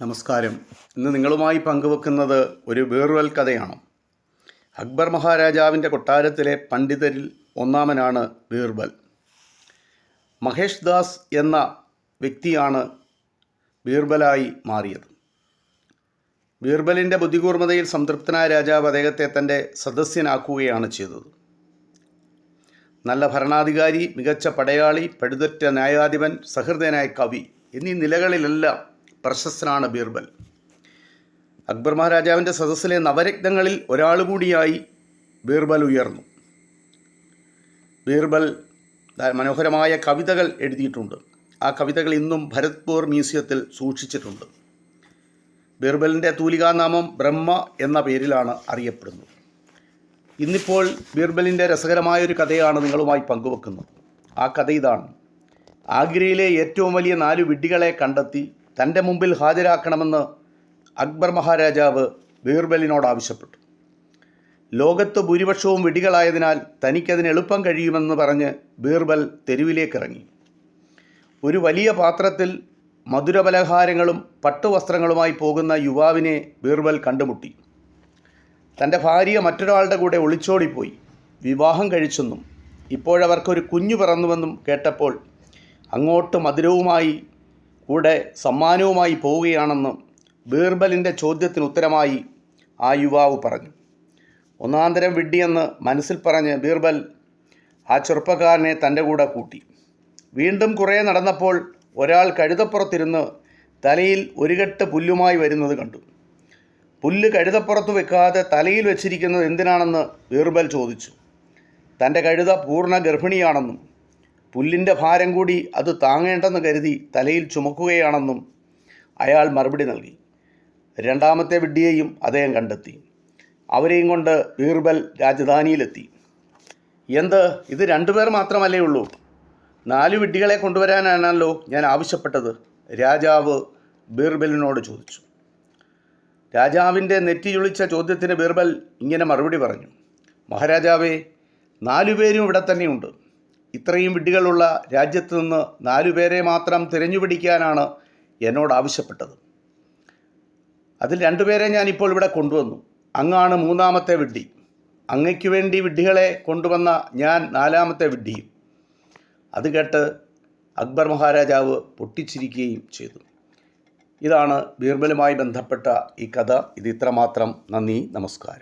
നമസ്കാരം. ഇന്ന് നിങ്ങളുമായി പങ്കുവെക്കുന്നത് ഒരു ബീർബൽ കഥയാണ്. അക്ബർ മഹാരാജാവിൻ്റെ കൊട്ടാരത്തിലെ പണ്ഡിതരിൽ ഒന്നാമനാണ് ബീർബൽ. മഹേഷ് ദാസ് എന്ന വ്യക്തിയാണ് ബീർബലായി മാറിയത്. ബീർബലിൻ്റെ ബുദ്ധികൂർമ്മതയിൽ സംതൃപ്തനായ രാജാവ് അദ്ദേഹത്തെ തൻ്റെ സദസ്യനാക്കുകയാണ് ചെയ്തത്. നല്ല ഭരണാധികാരി, മികച്ച പടയാളി, പഴുതറ്റ ന്യായാധിപൻ, സഹൃദയനായ കവി എന്നീ നിലകളിലെല്ലാം പ്രശസ്തനാണ് ബീർബൽ. അക്ബർ മഹാരാജാവിൻ്റെ സദസ്സിലെ നവരത്നങ്ങളിൽ ഒരാൾ കൂടിയായി ബീർബൽ ഉയർന്നു. ബീർബൽ മനോഹരമായ കവിതകൾ എഴുതിയിട്ടുണ്ട്. ആ കവിതകൾ ഇന്നും ഭരത്പൂർ മ്യൂസിയത്തിൽ സൂക്ഷിച്ചിട്ടുണ്ട്. ബീർബലിൻ്റെ തൂലികാനാമം ബ്രഹ്മ എന്ന പേരിലാണ് അറിയപ്പെടുന്നത്. ഇന്നിപ്പോൾ ബീർബലിൻ്റെ രസകരമായൊരു കഥയാണ് നിങ്ങളുമായി പങ്കുവെക്കുന്നത്. ആ കഥ ഇതാണ്. ആഗ്രയിലെ ഏറ്റവും വലിയ 4 വിഡ്ഢികളെ കണ്ടെത്തി തൻ്റെ മുമ്പിൽ ഹാജരാക്കണമെന്ന് അക്ബർ മഹാരാജാവ് ബീർബലിനോട് ആവശ്യപ്പെട്ടു. ലോകത്ത് ഭൂരിപക്ഷവും വിഡ്ഢികളായതിനാൽ തനിക്കതിന് എളുപ്പം കഴിയുമെന്ന് പറഞ്ഞ് ബീർബൽ തെരുവിലേക്കിറങ്ങി. ഒരു വലിയ പാത്രത്തിൽ മധുരപലഹാരങ്ങളും പട്ടുവസ്ത്രങ്ങളുമായി പോകുന്ന യുവാവിനെ ബീർബൽ കണ്ടുമുട്ടി. തൻ്റെ ഭാര്യ മറ്റൊരാളുടെ കൂടെ ഒളിച്ചോടിപ്പോയി വിവാഹം കഴിച്ചെന്നും ഇപ്പോഴവർക്കൊരു കുഞ്ഞു പിറന്നുവെന്നും കേട്ടപ്പോൾ അങ്ങോട്ട് മധുരവുമായി കൂടെ സമ്മാനവുമായി പോവുകയാണെന്ന് ബീർബലിൻ്റെ ചോദ്യത്തിന് ഉത്തരമായി ആ യുവാവ് പറഞ്ഞു. ഒന്നാന്തരം വിഡ്ഢിയെന്ന് മനസ്സിൽ പറഞ്ഞ് ബീർബൽ ആ ചെറുപ്പക്കാരനെ തൻ്റെ കൂടെ കൂട്ടി. വീണ്ടും കുറേ നടന്നപ്പോൾ ഒരാൾ കഴുതപ്പുറത്തിരുന്ന് തലയിൽ ഒരു കെട്ട് പുല്ലുമായി വരുന്നത് കണ്ടു. പുല്ല് കഴുതപ്പുറത്ത് വെക്കാതെ തലയിൽ വെച്ചിരിക്കുന്നത് എന്തിനാണെന്ന് ബീർബൽ ചോദിച്ചു. തൻ്റെ കഴുത പൂർണ്ണ ഗർഭിണിയാണെന്നും പുല്ലിൻ്റെ ഭാരം കൂടി അത് താങ്ങേണ്ടെന്ന് കരുതി തലയിൽ ചുമക്കുകയാണെന്നും അയാൾ മറുപടി നൽകി. രണ്ടാമത്തെ വിഡ്ഢിയെയും അദ്ദേഹം കണ്ടെത്തി. അവരെയും കൊണ്ട് ബീർബൽ രാജധാനിയിലെത്തി. എന്ത്, ഇത് 2 പേർ മാത്രമല്ലേ ഉള്ളൂ? 4 വിഡ്ഢികളെ കൊണ്ടുവരാനാണല്ലോ ഞാൻ ആവശ്യപ്പെട്ടത്, രാജാവ് ബീർബലിനോട് ചോദിച്ചു. രാജാവിൻ്റെ നെറ്റിയൊളിച്ച ചോദ്യത്തിന് ബീർബൽ ഇങ്ങനെ മറുപടി പറഞ്ഞു. മഹാരാജാവേ, 4 പേരും ഇവിടെ തന്നെയുണ്ട്. ഇത്രയും വിഡ്ഢികളുള്ള രാജ്യത്ത് നിന്ന് 4 പേരെ മാത്രം തിരഞ്ഞുപിടിക്കാനാണ് എന്നോട് ആവശ്യപ്പെട്ടത്. അതിൽ 2 പേരെ ഞാനിപ്പോൾ ഇവിടെ കൊണ്ടുവന്നു. അങ്ങാണ് 3ാമത്തെ വിഡ്ഢി. അങ്ങയ്ക്ക് വേണ്ടി വിഡ്ഢികളെ കൊണ്ടുവന്ന ഞാൻ 4ാമത്തെ വിഡ്ഢിയും. അത് കേട്ട് അക്ബർ മഹാരാജാവ് പൊട്ടിച്ചിരിക്കുകയും ചെയ്തു. ഇതാണ് ബീർബലുമായി ബന്ധപ്പെട്ട ഈ കഥ. ഇത് ഇത്രമാത്രം. നന്ദി, നമസ്കാരം.